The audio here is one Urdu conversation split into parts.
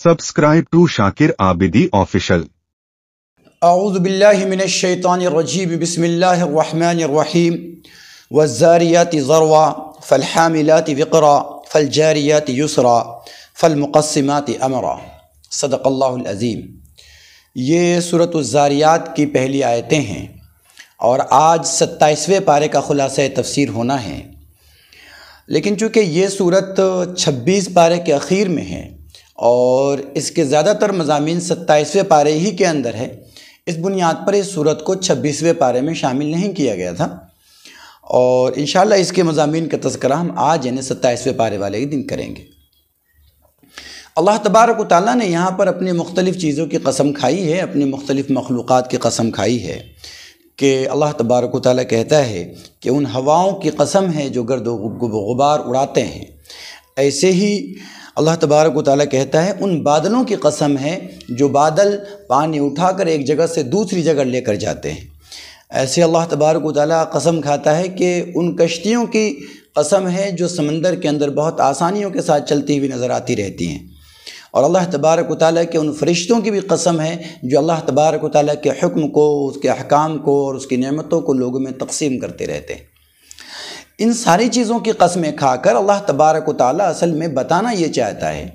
Subscribe to Shakir Abidi Official. اعوذ باللہ من الشیطان الرجیم بسم اللہ الرحمن الرحیم والزاریات ذروا فالحاملات وقرا فالجاریات یسرا فالمقسمات امرا صدق اللہ العظیم۔ یہ سورۃ الزاریات کی پہلی آیتیں ہیں اور آج 27ویں پارے کا خلاصہ تفسیر ہونا ہے، لیکن چونکہ یہ سورت 26 پارے کے اخیر میں ہے اور اس کے زیادہ تر مضامین 27ویں پارے ہی کے اندر ہے، اس بنیاد پر اس سورت کو 26ویں پارے میں شامل نہیں کیا گیا تھا، اور انشاءاللہ اس کے مضامین کا تذکرہ ہم آج یعنی 27ویں پارے والے دن کریں گے۔ اللہ تبارک و تعالیٰ نے یہاں پر اپنی مختلف چیزوں کی قسم کھائی ہے، اپنی مختلف مخلوقات کی قسم کھائی ہے کہ اللہ تبارک و تعالیٰ کہتا ہے کہ ان ہواؤں کی قسم ہے جو گرد و غبار اڑاتے ہیں، ایسے ہی اللہ تبارک و تعالیٰ کہتا ہے ان بادلوں کی قسم ہے جو بادل پانی اٹھا کر ایک جگہ سے دوسری جگہ لے کر جاتے ہیں، ایسے اللہ تبارک و تعالیٰ قسم کھاتا ہے کہ ان کشتیوں کی قسم ہے جو سمندر کے اندر بہت آسانیوں کے ساتھ چلتی ہوئی نظر آتی رہتی ہیں، اور اللہ تبارک و تعالیٰ کے ان فرشتوں کی بھی قسم ہے جو اللہ تبارک و تعالیٰ کے حکم کو، اس کے احکام کو اور اس کی نعمتوں کو لوگوں میں تقسیم کرتے رہتے ہیں۔ ان ساری چیزوں کی قسمیں کھا کر اللہ تبارک و تعالیٰ اصل میں بتانا یہ چاہتا ہے،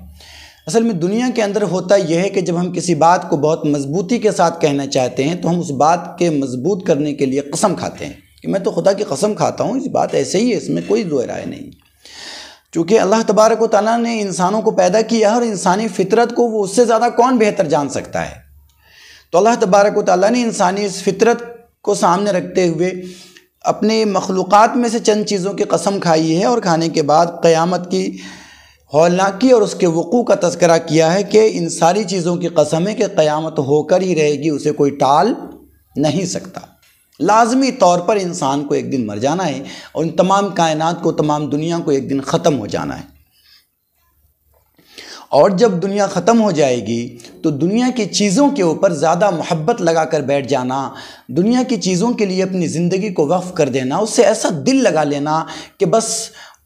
اصل میں دنیا کے اندر ہوتا یہ ہے کہ جب ہم کسی بات کو بہت مضبوطی کے ساتھ کہنا چاہتے ہیں تو ہم اس بات کے مضبوط کرنے کے لیے قسم کھاتے ہیں کہ میں تو خدا کی قسم کھاتا ہوں، اس بات ایسے ہی ہے، اس میں کوئی دو رائے نہیں۔ چونکہ اللہ تبارک و تعالیٰ نے انسانوں کو پیدا کیا ہے اور انسانی فطرت کو وہ اس سے زیادہ کون بہتر جان سکتا ہے، تو اللہ تبارک و تعالیٰ نے انسانی اس فطرت کو سامنے رکھتے ہوئے اپنے مخلوقات میں سے چند چیزوں کی قسم کھائی ہے، اور کھانے کے بعد قیامت کی ہولناکی اور اس کے وقوع کا تذکرہ کیا ہے کہ ان ساری چیزوں کی قسم ہے کہ قیامت ہو کر ہی رہے گی، اسے کوئی ٹال نہیں سکتا، لازمی طور پر انسان کو ایک دن مر جانا ہے اور ان تمام کائنات کو، تمام دنیا کو ایک دن ختم ہو جانا ہے، اور جب دنیا ختم ہو جائے گی تو دنیا کی چیزوں کے اوپر زیادہ محبت لگا کر بیٹھ جانا، دنیا کی چیزوں کے لیے اپنی زندگی کو وقف کر دینا، اس سے ایسا دل لگا لینا کہ بس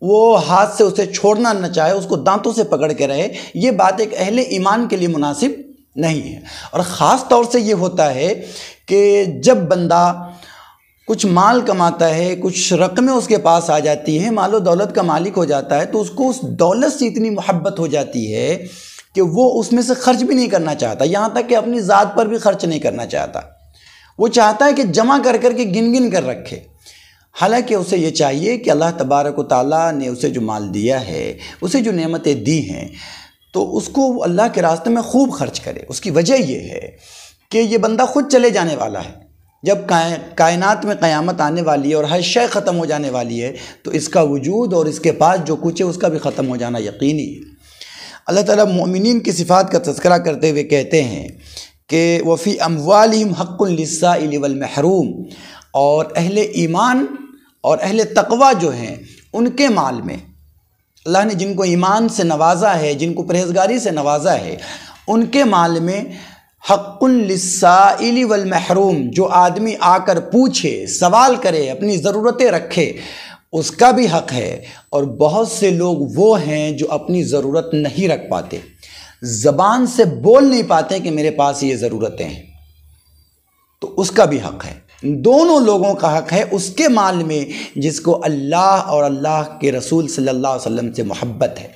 وہ ہاتھ سے اسے چھوڑنا نہ چاہے، اس کو دانتوں سے پکڑ کے رہے، یہ بات ایک اہل ایمان کے لیے مناسب نہیں ہے۔ اور خاص طور سے یہ ہوتا ہے کہ جب بندہ کچھ مال کماتا ہے، کچھ رقمیں اس کے پاس آ جاتی ہیں، مال و دولت کا مالک ہو جاتا ہے، تو اس کو اس دولت سے اتنی محبت ہو جاتی ہے کہ وہ اس میں سے خرچ بھی نہیں کرنا چاہتا، یہاں تک کہ اپنی ذات پر بھی خرچ نہیں کرنا چاہتا، وہ چاہتا ہے کہ جمع کر کر کے گن گن کر رکھے، حالانکہ اسے یہ چاہیے کہ اللہ تبارک و تعالیٰ نے اسے جو مال دیا ہے، اسے جو نعمتیں دی ہیں، تو اس کو اللہ کے راستے میں خوب خرچ کرے۔ اس کی وجہ یہ ہے کہ یہ بندہ خود چلے جانے والا ہے، جب کائنات میں قیامت آنے والی ہے اور ہر شے ختم ہو جانے والی ہے تو اس کا وجود اور اس کے پاس جو کچھ ہے اس کا بھی ختم ہو جانا یقینی ہے۔ اللہ تعالیٰ مومنین کی صفات کا تذکرہ کرتے ہوئے کہتے ہیں کہ وَفِي أَمْوَالِهِمْ حَقٌّ لِلسَّائِلِ وَالْمَحْرُومِ، اور اہل ایمان اور اہل تقوی جو ہیں ان کے مال میں اللہ نے جن کو ایمان سے نوازا ہے، جن کو پرہیزگاری سے نوازا ہے، ان کے مال میں حق للسائل والمحروم، جو آدمی آ کر پوچھے، سوال کرے، اپنی ضرورتیں رکھے، اس کا بھی حق ہے، اور بہت سے لوگ وہ ہیں جو اپنی ضرورت نہیں رکھ پاتے، زبان سے بول نہیں پاتے کہ میرے پاس یہ ضرورتیں ہیں، تو اس کا بھی حق ہے۔ دونوں لوگوں کا حق ہے اس کے مال میں جس کو اللہ اور اللہ کے رسول صلی اللہ علیہ وسلم سے محبت ہے،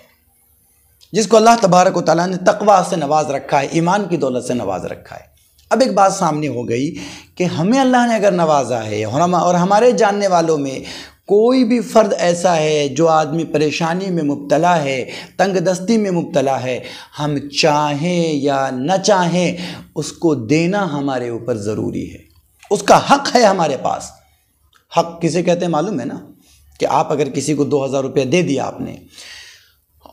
جس کو اللہ تبارک و تعالیٰ نے تقوی سے نواز رکھا ہے، ایمان کی دولت سے نواز رکھا ہے۔ اب ایک بات سامنے ہو گئی کہ ہمیں اللہ نے اگر نوازا ہے اور ہمارے جاننے والوں میں کوئی بھی فرد ایسا ہے جو آدمی پریشانی میں مبتلا ہے، تنگ دستی میں مبتلا ہے، ہم چاہیں یا نہ چاہیں اس کو دینا ہمارے اوپر ضروری ہے، اس کا حق ہے ہمارے پاس۔ حق کسے کہتے ہیں معلوم ہے نا، کہ آپ اگر کسی کو 2000 روپے دے دیا آپ نے،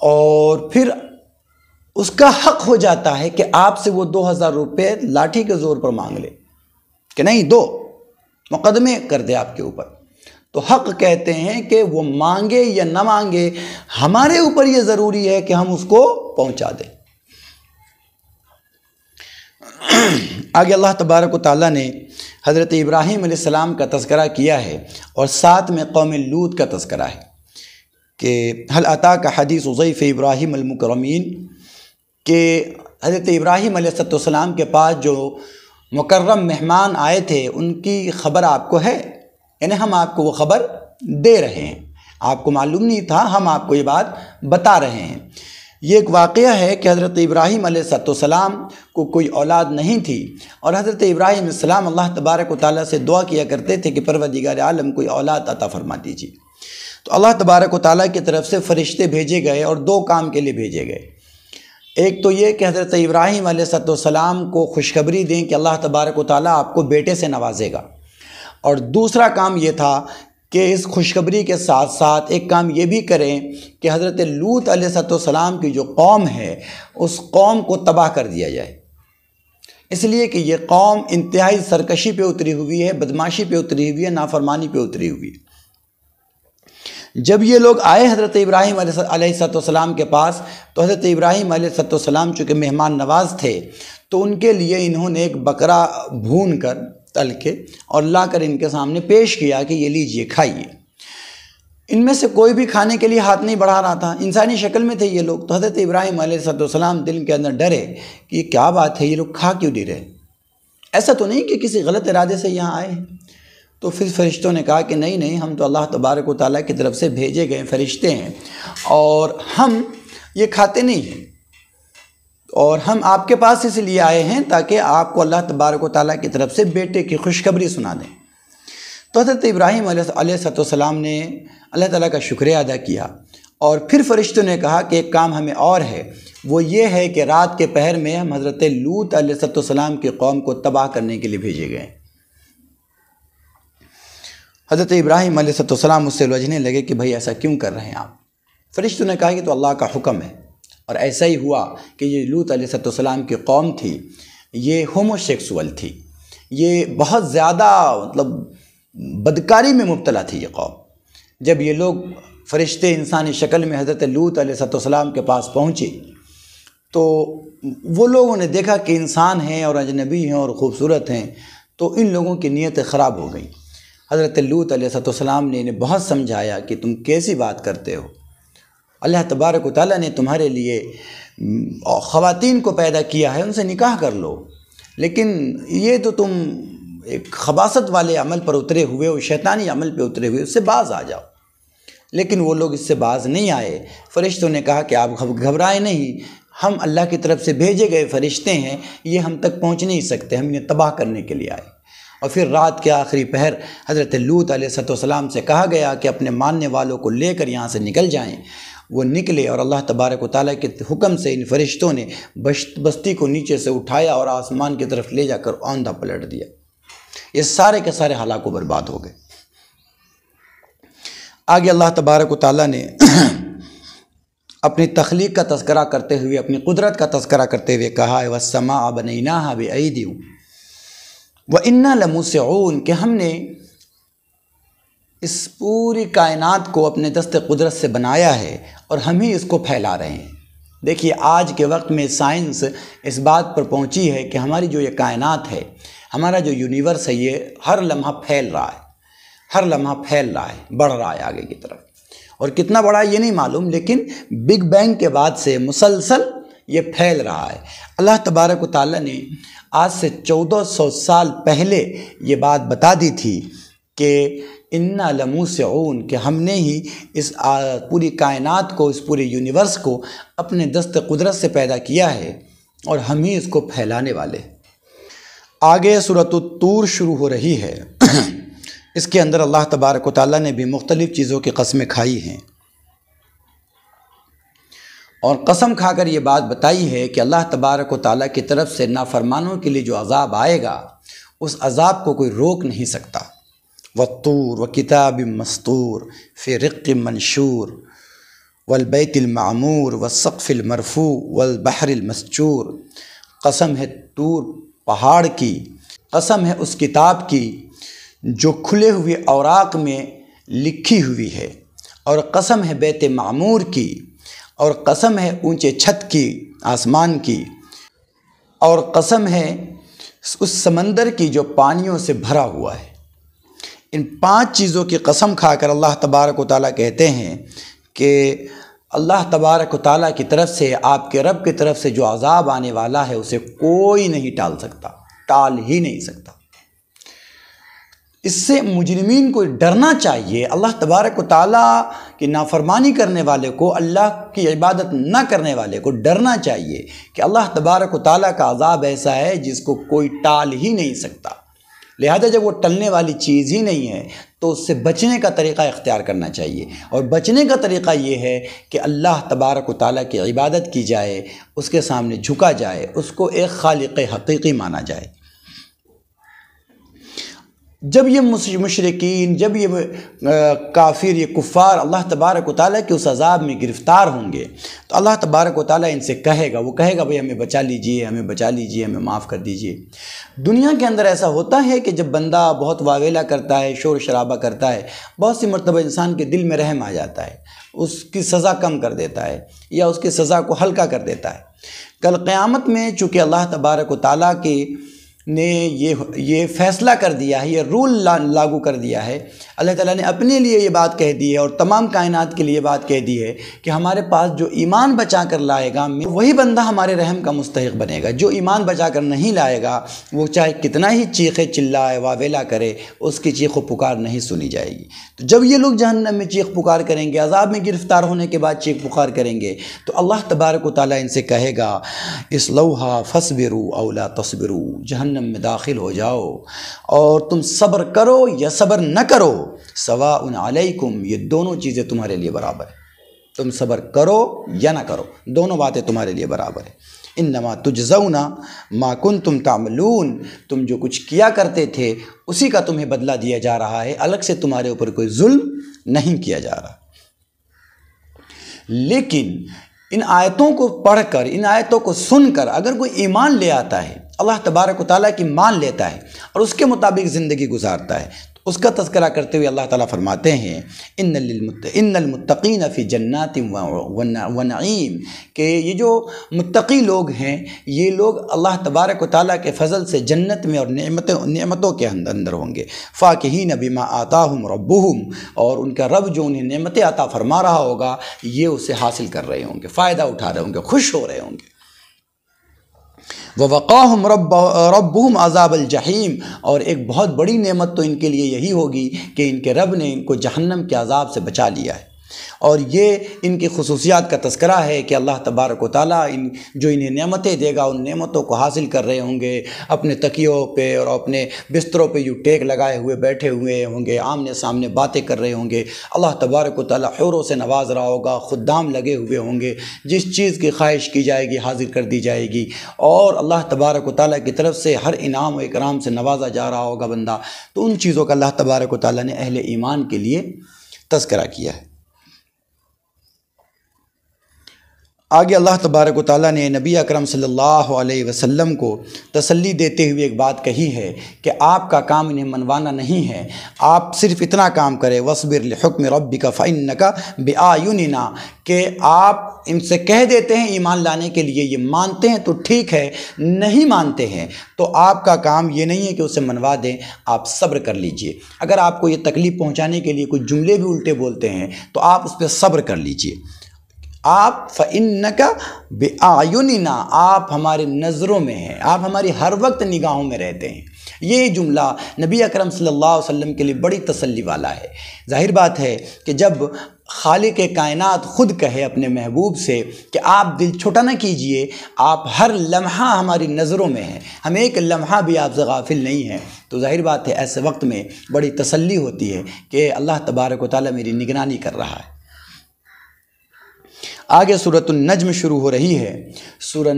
اور پھر اس کا حق ہو جاتا ہے کہ آپ سے وہ 2000 روپے لاٹھی کے زور پر مانگ لے کہ نہیں دو، مقدمے کر دے آپ کے اوپر، تو حق کہتے ہیں کہ وہ مانگے یا نہ مانگے ہمارے اوپر یہ ضروری ہے کہ ہم اس کو پہنچا دیں۔ آگے اللہ تبارک و تعالیٰ نے حضرت ابراہیم علیہ السلام کا تذکرہ کیا ہے، اور ساتھ میں قوم لوط کا تذکرہ ہے کہ حل اتاک حدیث ضیف ابراہیم المکرمین، کہ حضرت ابراہیم علیہ السلام کے پاس جو مکرم مہمان آئے تھے ان کی خبر آپ کو ہے، یعنی ہم آپ کو وہ خبر دے رہے ہیں، آپ کو معلوم نہیں تھا، ہم آپ کو یہ بات بتا رہے ہیں۔ یہ ایک واقعہ ہے کہ حضرت ابراہیم علیہ السلام کو کوئی اولاد نہیں تھی، اور حضرت ابراہیم علیہ السلام اللہ تبارک و تعالیٰ سے دعا کیا کرتے تھے کہ پروردگار عالم کوئی اولاد عطا فرما دیجیے۔ تو اللہ تبارک و تعالیٰ کی طرف سے فرشتے بھیجے گئے اور دو کام کے لیے بھیجے گئے۔ ایک تو یہ کہ حضرت ابراہیم علیہ السلام کو خوشخبری دیں کہ اللہ تبارک و تعالیٰ آپ کو بیٹے سے نوازے گا، اور دوسرا کام یہ تھا کہ اس خوشخبری کے ساتھ ساتھ ایک کام یہ بھی کریں کہ حضرت لوط علیہ السلام کی جو قوم ہے اس قوم کو تباہ کر دیا جائے، اس لیے کہ یہ قوم انتہائی سرکشی پہ اتری ہوئی ہے، بدماشی پہ اتری ہوئی ہے، نافرمانی پہ اتری ہوئی ہے۔ جب یہ لوگ آئے حضرت ابراہیم علیہ السلام کے پاس تو حضرت ابراہیم علیہ السلام چونکہ مہمان نواز تھے تو ان کے لیے انہوں نے ایک بکرا بھون کر تل کے اور لا کر ان کے سامنے پیش کیا کہ یہ لیجئے کھائیے۔ ان میں سے کوئی بھی کھانے کے لیے ہاتھ نہیں بڑھا رہا تھا، انسانی شکل میں تھے یہ لوگ۔ تو حضرت ابراہیم علیہ السلام دل کے اندر ڈرے کہ یہ کیا بات ہے، یہ لوگ کھا کیوں نہیں رہے، ایسا تو نہیں کہ کسی غلط ارادے سے یہاں آئے ہیں۔ تو پھر فرشتوں نے کہا کہ نہیں، ہم تو اللہ تبارک و تعالیٰ کی طرف سے بھیجے گئے فرشتے ہیں اور ہم یہ کھاتے نہیں ہیں، اور ہم آپ کے پاس اس لیے آئے ہیں تاکہ آپ کو اللہ تبارک و تعالیٰ کی طرف سے بیٹے کی خوشخبری سنا دیں۔ تو حضرت ابراہیم علیہ السلام نے اللہ تعالیٰ کا شکریہ ادا کیا، اور پھر فرشتوں نے کہا کہ ایک کام ہمیں اور ہے، وہ یہ ہے کہ رات کے پہر میں ہم حضرت لوط علیہ السلام کی قوم کو تباہ کرنے کے لیے بھیجے گئے۔ حضرت ابراہیم علیہ السلام اس سے الجھنے لگے کہ بھائی ایسا کیوں کر رہے ہیں آپ؟ فرشتوں نے کہا کہ تو اللہ کا حکم ہے، اور ایسا ہی ہوا کہ یہ لوط علیہ السلام کی قوم تھی، یہ ہومو سیکسول تھی، یہ بہت زیادہ بدکاری میں مبتلا تھی یہ قوم۔ جب یہ لوگ فرشتے انسانی شکل میں حضرت لوط علیہ السلام کے پاس پہنچے تو وہ لوگوں نے دیکھا کہ انسان ہیں اور اجنبی ہیں اور خوبصورت ہیں، تو ان لوگوں کی نیتیں خراب ہو گئیں۔ حضرت لوط علیہ السلام نے انہیں بہت سمجھایا کہ تم کیسی بات کرتے ہو، اللہ تبارک و تعالیٰ نے تمہارے لیے خواتین کو پیدا کیا ہے، ان سے نکاح کر لو، لیکن یہ تو تم ایک خباثت والے عمل پر اترے ہوئے ہو، شیطانی عمل پہ اترے ہوئے، اس سے باز آ جاؤ۔ لیکن وہ لوگ اس سے باز نہیں آئے۔ فرشتوں نے کہا کہ آپ گھبرائیں نہیں، ہم اللہ کی طرف سے بھیجے گئے فرشتے ہیں، یہ ہم تک پہنچ نہیں سکتے، ہم انہیں تباہ کرنے کے لیے آئے۔ اور پھر رات کے آخری پہر حضرت لوط علیہ السلام سے کہا گیا کہ اپنے ماننے والوں کو لے کر یہاں سے نکل جائیں۔ وہ نکلے اور اللہ تبارک و تعالیٰ کے حکم سے ان فرشتوں نے بستی کو نیچے سے اٹھایا اور آسمان کی طرف لے جا کر اوندھا پلٹ دیا۔ یہ سارے کے سارے ہلاک و برباد ہو گئے۔ آگے اللہ تبارک و تعالیٰ نے اپنی تخلیق کا تذکرہ کرتے ہوئے، اپنی قدرت کا تذکرہ کرتے ہوئے کہا ہے وَالسَّمَاءَ بَنَيْنَاهَا بِأَيْدٍ وَإِنَّا لَمُوسِعُونَ، کہ ہم نے اس پوری کائنات کو اپنے دست قدرت سے بنایا ہے اور ہم ہی اس کو پھیلا رہے ہیں۔ دیکھیے آج کے وقت میں سائنس اس بات پر پہنچی ہے کہ ہماری جو یہ کائنات ہے، ہمارا جو یونیورس ہے، یہ ہر لمحہ پھیل رہا ہے، ہر لمحہ پھیل رہا ہے، بڑھ رہا ہے آگے کی طرف، اور کتنا بڑا یہ نہیں معلوم، لیکن بگ بینگ کے بعد سے مسلسل یہ پھیل رہا ہے۔ اللہ تبارک و تعالیٰ نے آج سے 1400 سال پہلے یہ بات بتا دی تھی کہ اِنَّا لَمُوسِعُونَ، کہ ہم نے ہی اس پوری کائنات کو، اس پورے یونیورس کو اپنے دست قدرت سے پیدا کیا ہے اور ہم ہی اس کو پھیلانے والے۔ آگے سورۃ الطور شروع ہو رہی ہے، اس کے اندر اللہ تبارک و تعالیٰ نے بھی مختلف چیزوں کی قسمیں کھائی ہیں، اور قسم کھا کر یہ بات بتائی ہے کہ اللہ تبارک و تعالیٰ کی طرف سے نافرمانوں کے لیے جو عذاب آئے گا، اس عذاب کو کوئی روک نہیں سکتا۔ وَالطُّورِ وَكِتَابٍ مَّسْطُورٍ فِي رِقٍّ مَّنشُورٍ وَالْبَيْتِ الْمَعْمُورِ وَالسَّقْفِ الْمَرْفُوعِ وَالْبَحْرِ الْمَسْجُورِ، قسم ہے طور پہاڑ کی، قسم ہے اس کتاب کی جو کھلے ہوئے اوراق میں لکھی ہوئی ہے، اور قسم ہے بیت معمور کی، اور قسم ہے اونچے چھت کی، آسمان کی، اور قسم ہے اس سمندر کی جو پانیوں سے بھرا ہوا ہے۔ ان 5 چیزوں کی قسم کھا کر اللہ تبارک و تعالیٰ کہتے ہیں کہ اللہ تبارک و تعالیٰ کی طرف سے، آپ کے رب کی طرف سے جو عذاب آنے والا ہے اسے کوئی نہیں ٹال سکتا، ٹال ہی نہیں سکتا۔ اس سے مجرمین کو ڈرنا چاہیے۔ اللہ تبارک و تعالیٰ کی نافرمانی کرنے والے کو، اللہ کی عبادت نہ کرنے والے کو ڈرنا چاہیے کہ اللہ تبارک و تعالیٰ کا عذاب ایسا ہے جس کو کوئی ٹال ہی نہیں سکتا۔ لہذا جب وہ ٹلنے والی چیز ہی نہیں ہے تو اس سے بچنے کا طریقہ اختیار کرنا چاہیے، اور بچنے کا طریقہ یہ ہے کہ اللہ تبارک و تعالیٰ کی عبادت کی جائے، اس کے سامنے جھکا جائے، اس کو ایک خالق حقیقی مانا جائے۔ جب یہ مشرکین، جب یہ کافر، یہ کفار اللہ تبارک و تعالیٰ کے اس عذاب میں گرفتار ہوں گے تو اللہ تبارک و تعالیٰ ان سے کہے گا، وہ کہے گا بھئی ہمیں بچا لیجئے، ہمیں بچا لیجئے، ہمیں معاف کر دیجئے۔ دنیا کے اندر ایسا ہوتا ہے کہ جب بندہ بہت واویلا کرتا ہے، شور شرابہ کرتا ہے، بہت سی مرتبہ انسان کے دل میں رحم آ جاتا ہے، اس کی سزا کم کر دیتا ہے یا اس کی سزا کو ہلکا کر دیتا ہے۔ کل قیامت میں چونکہ اللہ تبارک و تعالیٰ کے نے یہ فیصلہ کر دیا ہے، یہ رول لاگو کر دیا ہے، اللہ تعالیٰ نے اپنے لیے یہ بات کہہ دی ہے اور تمام کائنات کے لیے بات کہہ دی ہے کہ ہمارے پاس جو ایمان بچا کر لائے گا وہی بندہ ہمارے رحم کا مستحق بنے گا۔ جو ایمان بچا کر نہیں لائے گا وہ چاہے کتنا ہی چیخے چلائے واویلا کرے، اس کی چیخ و پکار نہیں سنی جائے گی۔ تو جب یہ لوگ جہنم میں چیخ پکار کریں گے، عذاب میں گرفتار ہونے کے بعد چیخ پکار کریں گے، تو اللہ تبارک و تعالیٰ ان سے کہے گا اصلوہا فاصبروا او لا تصبروا، جہنم میں داخل ہو جاؤ اور تم صبر کرو یا صبر نہ کرو، سواء علیکم، یہ دونوں چیزیں تمہارے لیے برابر ہیں، تم صبر کرو یا نہ کرو، دونوں باتیں تمہارے لیے برابر ہیں۔ انما تجزون ما کنتم تعملون، تم جو کچھ کیا کرتے تھے اسی کا تمہیں بدلہ دیا جا رہا ہے، الگ سے تمہارے اوپر کوئی ظلم نہیں کیا جا رہا۔ لیکن ان آیتوں کو پڑھ کر، ان آیتوں کو سن کر اگر کوئی ایمان لے آتا ہے، اللہ تبارک و تعالیٰ کی مان لیتا ہے اور اس کے مطابق زندگی گزارتا ہے، تو اس کا تذکرہ کرتے ہوئے اللہ تعالیٰ فرماتے ہیں ان المتقین فی جنات ونعیم، کہ یہ جو متقی لوگ ہیں یہ لوگ اللہ تبارک و تعالیٰ کے فضل سے جنت میں اور نعمتوں کے اندر ہوں گے، فاکہین بما آتاہم ربہم، اور ان کا رب جو انہیں نعمتیں عطا فرما رہا ہوگا یہ اسے حاصل کر رہے ہوں گے، فائدہ اٹھا رہے ہوں گے، خوش ہو رہے ہوں گے۔ وَوَقَاهُمْ رَبُّهُمْ عَذَابَ الْجَحِيمِ، اور ایک بہت بڑی نعمت تو ان کے لیے یہی ہوگی کہ ان کے رب نے ان کو جہنم کے عذاب سے بچا لیا ہے۔ اور یہ ان کی خصوصیات کا تذکرہ ہے کہ اللہ تبارک و تعالیٰ جو انہیں نعمتیں دے گا ان نعمتوں کو حاصل کر رہے ہوں گے، اپنے تکیوں پہ اور اپنے بستروں پہ یوں ٹیک لگائے ہوئے بیٹھے ہوئے ہوں گے، آمنے سامنے باتیں کر رہے ہوں گے، اللہ تبارک و تعالیٰ حوروں سے نواز رہا ہوگا، خدام لگے ہوئے ہوں گے، جس چیز کی خواہش کی جائے گی حاضر کر دی جائے گی، اور اللہ تبارک و تعالیٰ کی طرف سے ہر انعام و اکرام سے نوازا جا رہا ہوگا بندہ۔ تو ان چیزوں کا اللہ تبارک و تعالیٰ نے اہل ایمان کے لیے تذکرہ کیا ہے۔ آگے اللہ تبارک و تعالیٰ نے نبی اکرم صلی اللہ علیہ وسلم کو تسلی دیتے ہوئے ایک بات کہی ہے کہ آپ کا کام انہیں منوانا نہیں ہے، آپ صرف اتنا کام کریں وَاصْبِرْ لِحُكْمِ رَبِّكَ فَإِنَّكَ بِأَعْيُنِنَا، کہ آپ ان سے کہہ دیتے ہیں ایمان لانے کے لیے، یہ مانتے ہیں تو ٹھیک ہے، نہیں مانتے ہیں تو آپ کا کام یہ نہیں ہے کہ اسے منوا دیں، آپ صبر کر لیجئے۔ اگر آپ کو یہ تکلیف پہنچانے کے لیے کچھ جملے بھی الٹے بولتے ہیں تو آپ اس پہ صبر کر لیجئے۔ آپ فَإِنَّكَ بِأَعْيُنِنَا، آپ ہماری نظروں میں ہیں، آپ ہماری ہر وقت نگاہوں میں رہتے ہیں۔ یہ جملہ نبی اکرم صلی اللہ علیہ وسلم کے لیے بڑی تسلی والا ہے۔ ظاہر بات ہے کہ جب خالق کائنات خود کہے اپنے محبوب سے کہ آپ دل چھوٹا نہ کیجئے، آپ ہر لمحہ ہماری نظروں میں ہیں، ہم ایک لمحہ بھی آپ سے غافل نہیں ہیں، تو ظاہر بات ہے ایسے وقت میں بڑی تسلی ہوتی ہے کہ اللہ تبارک و تعالیٰ میری نگرانی کر رہا ہے۔ آگے سورۃ النجم شروع ہو رہی ہے۔ سورۃ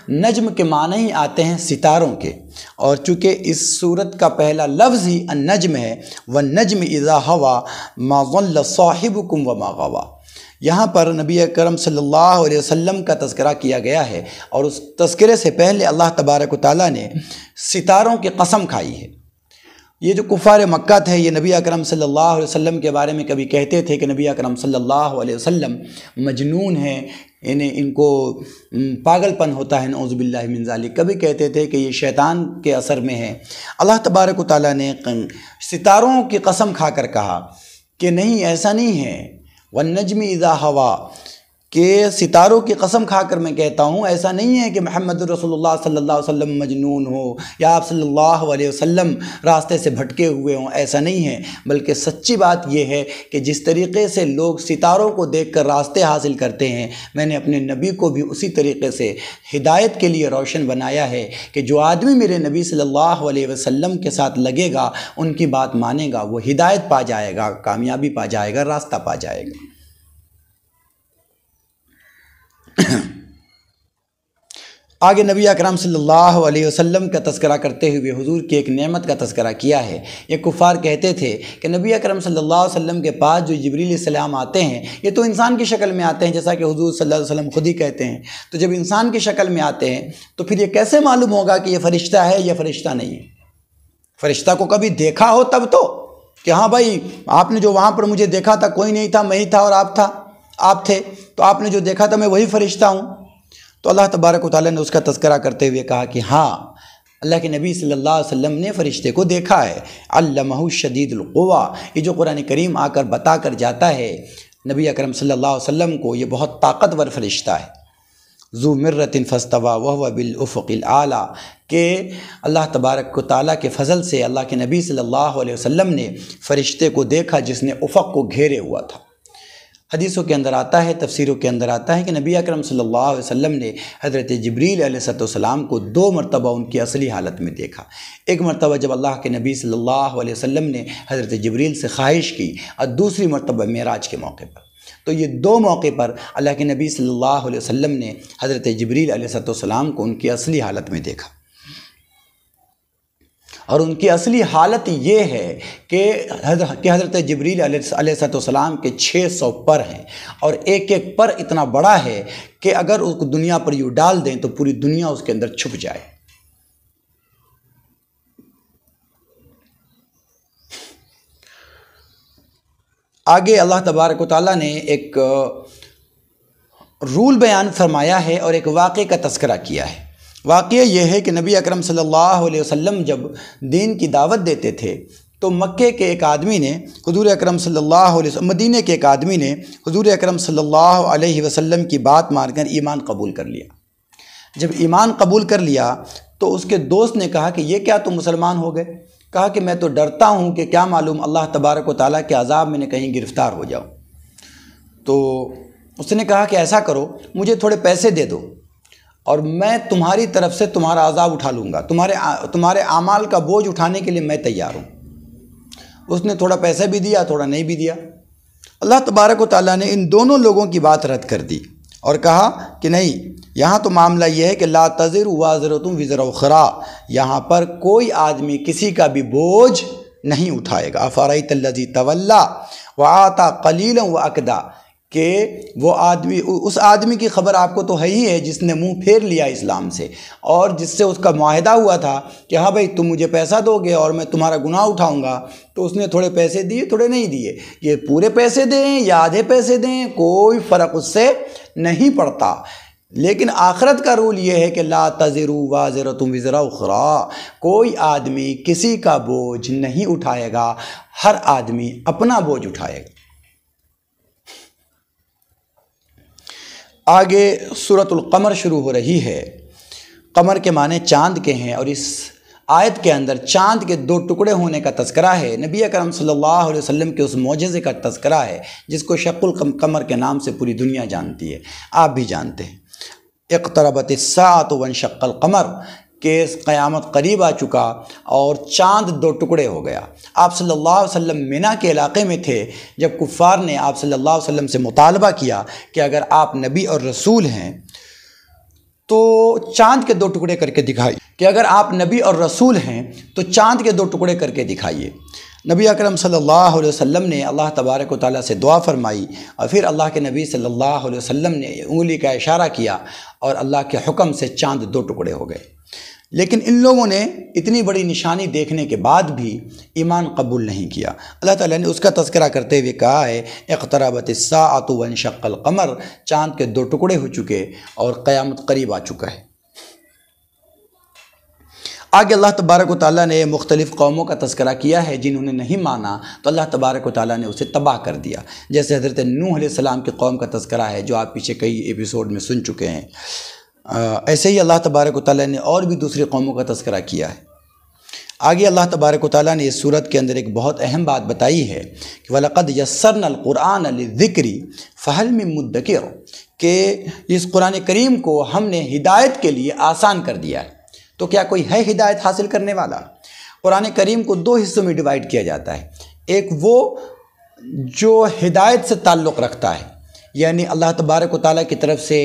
نجم کے معنی ہی آتے ہیں ستاروں کے، اور چونکہ اس سورت کا پہلا لفظ ہی النجم ہے، وَالنَّجْمِ إِذَا هَوَى مَا ضَلَّ صَاحِبُكُمْ وَمَا غَوَى، یہاں پر نبی اکرم صلی اللہ علیہ وسلم کا تذکرہ کیا گیا ہے، اور اس تذکرے سے پہلے اللہ تبارک و تعالیٰ نے ستاروں کی قسم کھائی ہے۔ یہ جو کفار مکہ تھے یہ نبی اکرم صلی اللہ علیہ وسلم کے بارے میں کبھی کہتے تھے کہ نبی اکرم صلی اللہ علیہ وسلم مجنون ہیں، ان کو پاگل پن ہوتا ہے، نعوذ باللہ من ذالک، کبھی کہتے تھے کہ یہ شیطان کے اثر میں ہے۔ اللہ تبارک و تعالیٰ نے ستاروں کی قسم کھا کر کہا کہ نہیں، ایسا نہیں ہے، وَالنَّجْمِ إِذَا هَوَى، کہ ستاروں کی قسم کھا کر میں کہتا ہوں، ایسا نہیں ہے کہ محمد رسول اللہ صلی اللہ علیہ وسلم مجنون ہو یا آپ صلی اللہ علیہ وسلم راستے سے بھٹکے ہوئے ہوں، ایسا نہیں ہے، بلکہ سچی بات یہ ہے کہ جس طریقے سے لوگ ستاروں کو دیکھ کر راستے حاصل کرتے ہیں، میں نے اپنے نبی کو بھی اسی طریقے سے ہدایت کے لیے روشن بنایا ہے کہ جو آدمی میرے نبی صلی اللہ علیہ وسلم کے ساتھ لگے گا، ان کی بات مانے گا، وہ ہدایت پا جائے گا، کامیابی پا جائے گا، راستہ پا جائے گا۔ آگے نبی اکرم صلی اللہ علیہ وسلم کا تذکرہ کرتے ہوئے حضور کی ایک نعمت کا تذکرہ کیا ہے۔ یہ کفار کہتے تھے کہ نبی اکرم صلی اللہ علیہ وسلم کے پاس جو جبریل علیہ السلام آتے ہیں یہ تو انسان کی شکل میں آتے ہیں، جیسا کہ حضور صلی اللہ علیہ وسلم خود ہی کہتے ہیں، تو جب انسان کی شکل میں آتے ہیں تو پھر یہ کیسے معلوم ہوگا کہ یہ فرشتہ ہے یا فرشتہ نہیں ہے؟ فرشتہ کو کبھی دیکھا ہو تب تو، کہ ہاں بھائی آپ نے جو وہاں پر مجھے دیکھا تھا کوئی نہیں تھا، میں ہی تھا اور آپ تھے، تو آپ نے جو دیکھا تھا میں وہی فرشتہ ہوں۔ تو اللہ تبارک و تعالیٰ نے اس کا تذکرہ کرتے ہوئے کہا کہ ہاں، اللہ کے نبی صلی اللہ علیہ وسلم نے فرشتے کو دیکھا ہے۔ علمہ شدید القویٰ، یہ جو قرآن کریم آ کر بتا کر جاتا ہے نبی اکرم صلی اللہ علیہ وسلم کو، یہ بہت طاقتور فرشتہ ہے۔ ذو مرۃ فاستویٰ وہو بالافق الاعلیٰ، کہ اللہ تبارک و تعالیٰ کے فضل سے اللہ کے نبی صلی اللہ علیہ وسلم نے فرشتے کو دیکھا جس نے افق کو گھیرے ہوا تھا۔ حدیثوں کے اندر آتا ہے، تفسیروں کے اندر آتا ہے کہ نبی اکرم صلی اللہ علیہ وسلم نے حضرت جبریل علیہ السلام کو 2 مرتبہ ان کی اصلی حالت میں دیکھا۔ ایک مرتبہ جب اللہ کے نبی صلی اللہ علیہ وسلم نے حضرت جبریل سے خواہش کی، اور دوسری مرتبہ معراج کے موقع پر۔ تو یہ 2 موقع پر اللہ کے نبی صلی اللہ علیہ وسلم نے حضرت جبریل علیہ السلام کو ان کی اصلی حالت میں دیکھا، اور ان کی اصلی حالت یہ ہے کہ حضرت جبریل علیہ السلام کے 600 پر ہیں، اور ایک ایک پر اتنا بڑا ہے کہ اگر اس کو دنیا پر یوں ڈال دیں تو پوری دنیا اس کے اندر چھپ جائے۔ آگے اللہ تبارک و تعالیٰ نے ایک رول بیان فرمایا ہے اور ایک واقعے کا تذکرہ کیا ہے۔ واقعہ یہ ہے کہ نبی اکرم صلی اللہ علیہ وسلم جب دین کی دعوت دیتے تھے تو مکے کے ایک آدمی نے حضور اکرم صلی اللہ علیہ وسلم، مدینے کے ایک آدمی نے حضور اکرم صلی اللہ علیہ وسلم کی بات مان کر ایمان قبول کر لیا۔ جب ایمان قبول کر لیا تو اس کے دوست نے کہا کہ یہ کیا تم مسلمان ہو گئے؟ کہا کہ میں تو ڈرتا ہوں کہ کیا معلوم اللہ تبارک و تعالیٰ کے عذاب میں نے کہیں گرفتار ہو جاؤں۔ تو اس نے کہا کہ ایسا کرو، مجھے تھوڑے پیسے دے دو اور میں تمہاری طرف سے تمہارا عذاب اٹھا لوں گا، تمہارے اعمال کا بوجھ اٹھانے کے لیے میں تیار ہوں۔ اس نے تھوڑا پیسے بھی دیا، تھوڑا نہیں بھی دیا۔ اللہ تبارک و تعالیٰ نے ان دونوں لوگوں کی بات رد کر دی اور کہا کہ نہیں، یہاں تو معاملہ یہ ہے کہ لا تزر وازرۃ وزر اخری، یہاں پر کوئی آدمی کسی کا بھی بوجھ نہیں اٹھائے گا۔ افرأیت الذی تولی وآتی قلیلا واکدی، کہ وہ آدمی، اس آدمی کی خبر آپ کو تو ہے ہی ہے جس نے منہ پھیر لیا اسلام سے، اور جس سے اس کا معاہدہ ہوا تھا کہ ہاں بھائی تم مجھے پیسہ دو گے اور میں تمہارا گناہ اٹھاؤں گا، تو اس نے تھوڑے پیسے دیے، تھوڑے نہیں دیے۔ یہ پورے پیسے دیں یا آدھے پیسے دیں، کوئی فرق اس سے نہیں پڑتا۔ لیکن آخرت کا رول یہ ہے کہ لا تزر وازرۃ وزر اخری، کوئی آدمی کسی کا بوجھ نہیں اٹھائے گا، ہر آدمی اپنا بوجھ اٹھائے گا۔ آگے سورۃ القمر شروع ہو رہی ہے۔ قمر کے معنی چاند کے ہیں، اور اس آیت کے اندر چاند کے 2 ٹکڑے ہونے کا تذکرہ ہے۔ نبی اکرم صلی اللہ علیہ وسلم کے اس معجزے کا تذکرہ ہے جس کو شق القمر کے نام سے پوری دنیا جانتی ہے، آپ بھی جانتے ہیں۔ اقتربت الساعۃ وانشق القمر، کہ قیامت قریب آ چکا اور چاند 2 ٹکڑے ہو گیا۔ آپ صلی اللہ علیہ وسلم مینا کے علاقے میں تھے جب کفار نے آپ صلی اللہ علیہ وسلم سے مطالبہ کیا کہ اگر آپ نبی اور رسول ہیں تو چاند کے 2 ٹکڑے کر کے دکھائیے، کہ اگر آپ نبی اور رسول ہیں تو چاند کے 2 ٹکڑے کر کے دکھائیے۔ نبی اکرم صلی اللہ علیہ وسلم نے اللہ تبارک و تعالیٰ سے دعا فرمائی، اور پھر اللہ کے نبی صلی اللہ علیہ وسلم نے انگلی کا اشارہ کیا اور اللہ کے حکم سے چاند 2 ٹکڑے ہو گئے۔ لیکن ان لوگوں نے اتنی بڑی نشانی دیکھنے کے بعد بھی ایمان قبول نہیں کیا۔ اللہ تعالیٰ نے اس کا تذکرہ کرتے ہوئے کہا ہے اقتربت الساعۃ وانشق القمر، چاند کے 2 ٹکڑے ہو چکے اور قیامت قریب آ چکا ہے۔ آگے اللہ تبارک و تعالیٰ نے مختلف قوموں کا تذکرہ کیا ہے، جنہوں نے نہیں مانا تو اللہ تبارک و تعالیٰ نے اسے تباہ کر دیا، جیسے حضرت نوح علیہ السلام کی قوم کا تذکرہ ہے جو آپ پیچھے کئی ایپیسوڈ میں سن چکے ہیں۔ ایسے ہی اللہ تبارک و تعالیٰ نے اور بھی دوسری قوموں کا تذکرہ کیا ہے۔ آگے اللہ تبارک و تعالیٰ نے اس سورت کے اندر ایک بہت اہم بات بتائی ہے کہ وَلَقَدْ يَسَّرْنَا الْقُرْآنَ لِلذِّكْرِ فَهَلْ مِن مُدَّكِرٍ، کہ اس قرآن کریم کو ہم نے ہدایت کے لیے آسان کر دیا ہے، تو کیا کوئی ہے ہدایت حاصل کرنے والا؟ قرآن کریم کو دو حصوں میں ڈیوائیڈ کیا جاتا ہے، ایک وہ جو ہدایت سے تعلق رکھتا ہے، یعنی اللہ تبارک و تعالیٰ کی طرف سے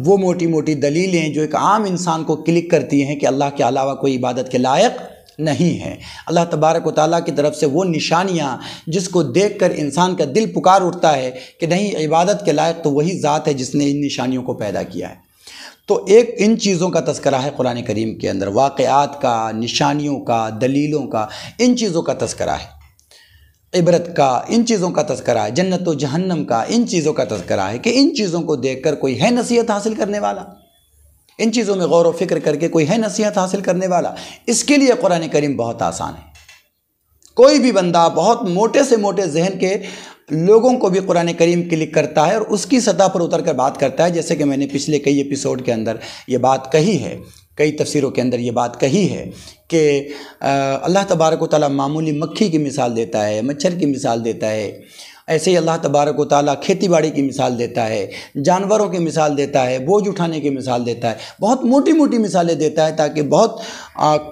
وہ موٹی موٹی دلیلیں جو ایک عام انسان کو کلک کرتی ہیں کہ اللہ کے علاوہ کوئی عبادت کے لائق نہیں ہے، اللہ تبارک و تعالیٰ کی طرف سے وہ نشانیاں جس کو دیکھ کر انسان کا دل پکار اٹھتا ہے کہ نہیں، عبادت کے لائق تو وہی ذات ہے جس نے ان نشانیوں کو پیدا کیا ہے۔ تو ایک ان چیزوں کا تذکرہ ہے قرآن کریم کے اندر، واقعات کا، نشانیوں کا، دلیلوں کا، ان چیزوں کا تذکرہ ہے، عبرت کا، ان چیزوں کا تذکرہ ہے، جنت و جہنم کا، ان چیزوں کا تذکرہ ہے کہ ان چیزوں کو دیکھ کر کوئی ہے نصیحت حاصل کرنے والا، ان چیزوں میں غور و فکر کر کے کوئی ہے نصیحت حاصل کرنے والا۔ اس کے لیے قرآن کریم بہت آسان ہے، کوئی بھی بندہ بہت موٹے سے موٹے ذہن کے لوگوں کو بھی قرآن کریم کلک کرتا ہے اور اس کی سطح پر اتر کر بات کرتا ہے، جیسے کہ میں نے پچھلے کئی ایپیسوڈ کے اندر یہ بات کہی ہے، کئی تفسیروں کے اندر یہ بات کہی ہے کہ اللہ تبارک و تعالیٰ معمولی مکھی کی مثال دیتا ہے، مچھر کی مثال دیتا ہے، ایسے ہی اللہ تبارک و تعالیٰ کھیتی باڑی کی مثال دیتا ہے، جانوروں کی مثال دیتا ہے، بوجھ اٹھانے کی مثال دیتا ہے، بہت موٹی موٹی مثالیں دیتا ہے تاکہ بہت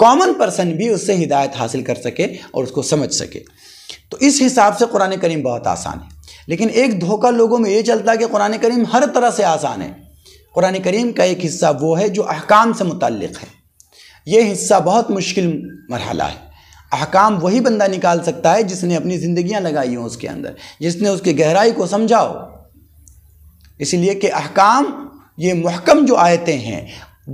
کامن پرسن بھی اس سے ہدایت حاصل کر سکے اور اس کو سمجھ سکے۔ تو اس حساب سے قرآن کریم بہت آسان ہے، لیکن ایک دھوکہ لوگوں میں یہ چلتا ہے کہ قرآن کریم ہر طرح سے آسان ہے۔ قرآن کریم کا ایک حصہ وہ ہے جو احکام سے متعلق ہے، یہ حصہ بہت مشکل مرحلہ ہے۔ احکام وہی بندہ نکال سکتا ہے جس نے اپنی زندگیاں لگائی ہوں اس کے اندر، جس نے اس کی گہرائی کو سمجھا ہو۔ اس لیے کہ احکام، یہ محکم جو آیتیں ہیں،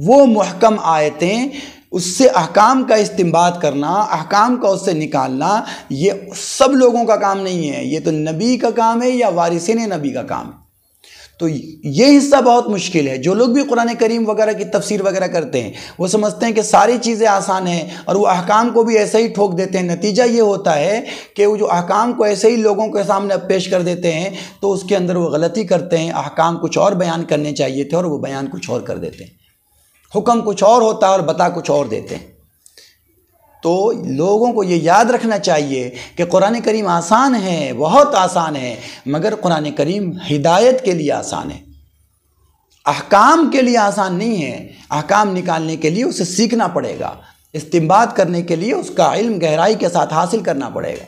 وہ محکم آیتیں، اس سے احکام کا استنباط کرنا، احکام کا اس سے نکالنا، یہ سب لوگوں کا کام نہیں ہے، یہ تو نبی کا کام ہے یا وارثین نبی کا کام ہے۔ تو یہ حصہ بہت مشکل ہے۔ جو لوگ بھی قرآن کریم وغیرہ کی تفسیر وغیرہ کرتے ہیں وہ سمجھتے ہیں کہ ساری چیزیں آسان ہیں اور وہ احکام کو بھی ایسے ہی ٹھوک دیتے ہیں۔ نتیجہ یہ ہوتا ہے کہ وہ جو احکام کو ایسے ہی لوگوں کے سامنے پیش کر دیتے ہیں تو اس کے اندر وہ غلطی کرتے ہیں، احکام کچھ اور بیان کرنے چاہیے تھے اور وہ بیان کچھ اور کر دیتے ہیں، حکم کچھ اور ہوتا ہے اور بتا کچھ اور دیتے ہیں۔ تو لوگوں کو یہ یاد رکھنا چاہیے کہ قرآن کریم آسان ہے، بہت آسان ہے، مگر قرآن کریم ہدایت کے لیے آسان ہے، احکام کے لیے آسان نہیں ہے۔ احکام نکالنے کے لیے اسے سیکھنا پڑے گا، استنباط کرنے کے لیے اس کا علم گہرائی کے ساتھ حاصل کرنا پڑے گا۔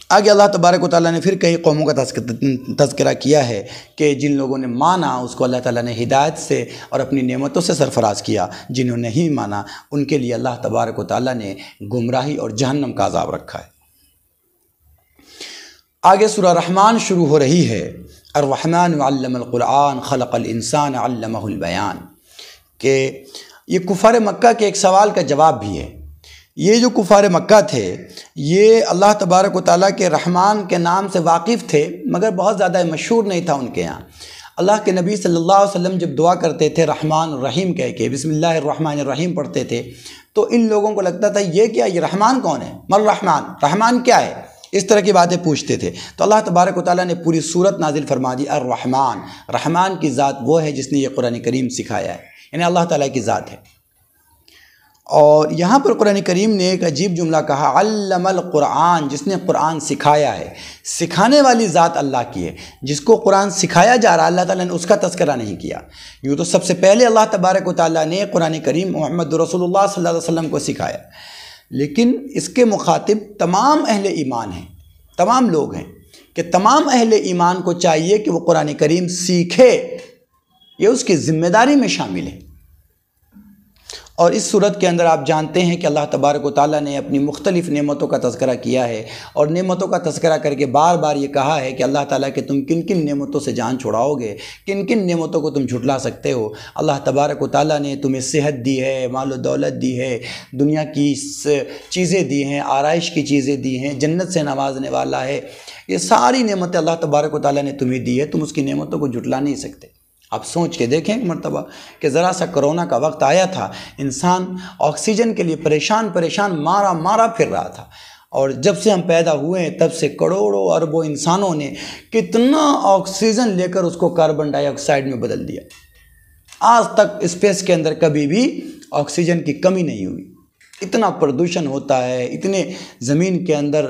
آگے اللہ تبارک و تعالیٰ نے پھر کئی قوموں کا تذکرہ کیا ہے کہ جن لوگوں نے مانا اس کو اللہ تعالیٰ نے ہدایت سے اور اپنی نعمتوں سے سرفراز کیا، جنہوں نے نہیں مانا ان کے لیے اللہ تبارک و تعالیٰ نے گمراہی اور جہنم کا عذاب رکھا ہے۔ آگے سورہ رحمان شروع ہو رہی ہے، الرحمن علم القرآن خلق الانسان علمہ البیان، کہ یہ کفار مکہ کے ایک سوال کا جواب بھی ہے۔ یہ جو کفار مکہ تھے یہ اللہ تبارک و تعالیٰ کے رحمان کے نام سے واقف تھے مگر بہت زیادہ مشہور نہیں تھا ان کے ہاں۔ اللہ کے نبی صلی اللہ علیہ وسلم جب دعا کرتے تھے رحمان الرحیم کہہ کے، بسم اللہ الرحمن الرحیم پڑھتے تھے، تو ان لوگوں کو لگتا تھا یہ کیا، یہ رحمان کون ہے، مر رحمان، رحمان کیا ہے، اس طرح کی باتیں پوچھتے تھے۔ تو اللہ تبارک و تعالیٰ نے پوری سورت نازل فرما دی، الرحمن، رحمان کی ذات وہ ہے جس نے یہ قرآن کریم سکھایا ہے، یعنی اللہ تعالیٰ کی ذات ہے۔ اور یہاں پر قرآن کریم نے ایک عجیب جملہ کہا، علم القرآن، جس نے قرآن سکھایا ہے۔ سکھانے والی ذات اللہ کی ہے، جس کو قرآن سکھایا جا رہا اللہ تعالیٰ نے اس کا تذکرہ نہیں کیا۔ یوں تو سب سے پہلے اللہ تبارک و تعالیٰ نے قرآن کریم محمد رسول اللہ صلی اللہ علیہ وسلم کو سکھایا، لیکن اس کے مخاطب تمام اہل ایمان ہیں، تمام لوگ ہیں، کہ تمام اہل ایمان کو چاہیے کہ وہ قرآن کریم سیکھے، یہ اس کی ذمہ داری میں شامل ہے۔ اور اس صورت کے اندر آپ جانتے ہیں کہ اللہ تبارک و تعالیٰ نے اپنی مختلف نعمتوں کا تذکرہ کیا ہے، اور نعمتوں کا تذکرہ کر کے بار بار یہ کہا ہے کہ اللہ تعالیٰ کہ تم کن کن نعمتوں سے جان چھڑاؤ گے، کن کن نعمتوں کو تم جھٹلا سکتے ہو۔ اللہ تبارک و تعالیٰ نے تمہیں صحت دی ہے، مال و دولت دی ہے، دنیا کی چیزیں دی ہیں، آرائش کی چیزیں دی ہیں، جنت سے نوازنے والا ہے، یہ ساری نعمتیں اللہ تبارک و تعالیٰ نے تمہیں دی ہے، تم اس کی نعمتوں کو جھٹلا نہیں سکتے۔ آپ سوچ کے دیکھیں ایک مرتبہ کہ ذرا سا کرونا کا وقت آیا تھا، انسان آکسیجن کے لیے پریشان مارا پھر رہا تھا، اور جب سے ہم پیدا ہوئے ہیں تب سے کروڑوں اربوں انسانوں نے کتنا آکسیجن لے کر اس کو کاربن ڈائی آکسائڈ میں بدل دیا۔ آج تک اسپیس کے اندر کبھی بھی آکسیجن کی کمی نہیں ہوئی۔ اتنا پردوشن ہوتا ہے، اتنے زمین کے اندر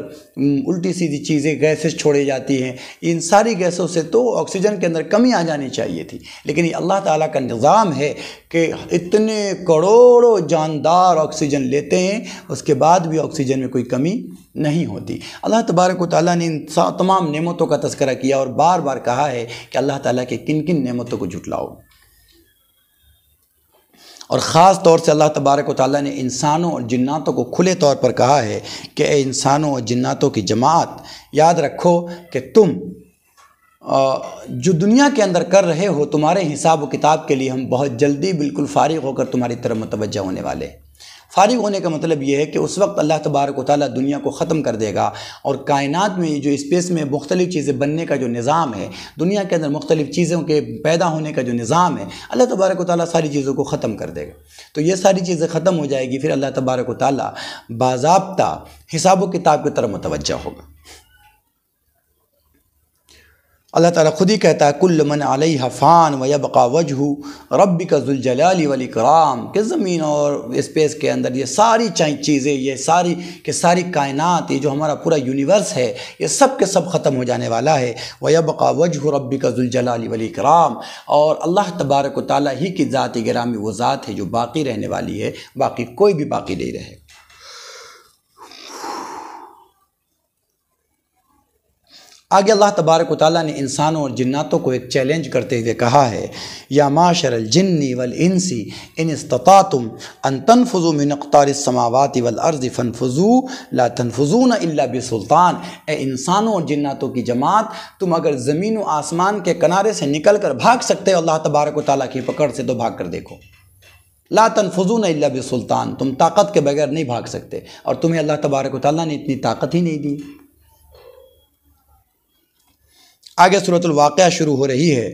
الٹی سیدھی چیزیں گیسز چھوڑی جاتی ہیں، ان ساری گیسوں سے تو آکسیجن کے اندر کمی آ جانی چاہیے تھی، لیکن یہ اللہ تعالیٰ کا نظام ہے کہ اتنے کروڑوں جاندار آکسیجن لیتے ہیں، اس کے بعد بھی آکسیجن میں کوئی کمی نہیں ہوتی۔ اللہ تبارک و تعالیٰ نے ان تمام نعمتوں کا تذکرہ کیا اور بار بار کہا ہے کہ اللہ تعالیٰ کے کن کن نعمتوں کو جھٹلاؤ، اور خاص طور سے اللہ تبارک و تعالیٰ نے انسانوں اور جناتوں کو کھلے طور پر کہا ہے کہ اے انسانوں اور جناتوں کی جماعت، یاد رکھو کہ تم جو دنیا کے اندر کر رہے ہو، تمہارے حساب و کتاب کے لیے ہم بہت جلدی بالکل فارغ ہو کر تمہاری طرف متوجہ ہونے والے ہیں۔ فارغ ہونے کا مطلب یہ ہے کہ اس وقت اللہ تبارک و تعالیٰ دنیا کو ختم کر دے گا، اور کائنات میں جو اسپیس میں مختلف چیزیں بننے کا جو نظام ہے، دنیا کے اندر مختلف چیزوں کے پیدا ہونے کا جو نظام ہے، اللہ تبارک و تعالیٰ ساری چیزوں کو ختم کر دے گا۔ تو یہ ساری چیزیں ختم ہو جائے گی، پھر اللہ تبارک و تعالیٰ باضابطہ حساب و کتاب کی طرف متوجہ ہوگا۔ اللہ تعالیٰ خود ہی کہتا ہے کل من علیہا فان ویبقى وجہ ربک ذو الجلال والاکرام، کہ زمین اور اسپیس کے اندر یہ ساری چیزیں، یہ ساری کائنات، یہ جو ہمارا پورا یونیورس ہے، یہ سب کے سب ختم ہو جانے والا ہے۔ ویبقى وجہ ربک ذو الجلال والاکرام، اور اللہ تبارک و تعالیٰ ہی کی ذات گرامی وہ ذات ہے جو باقی رہنے والی ہے، باقی کوئی بھی باقی نہیں رہے۔ آگے اللہ تبارک و تعالیٰ نے انسانوں اور جناتوں کو ایک چیلنج کرتے ہوئے کہا ہے، یا معشر الجن والانس ان استطعتم ان تنفذوا من اقطار السماوات والارض فانفذوا لا تنفذون الا بسلطان، اے انسانوں اور جناتوں کی جماعت، تم اگر زمین و آسمان کے کنارے سے نکل کر بھاگ سکتے ہو اللہ تبارک و تعالیٰ کی پکڑ سے، تو بھاگ کر دیکھو۔ لا تنفذون الا بسلطان، تم طاقت کے بغیر نہیں بھاگ سکتے، اور تمہیں اللہ تبارک و تعالیٰ نے اتنی طاقت ہی نہیں دی۔ آگے سورۃ الواقعہ شروع ہو رہی ہے،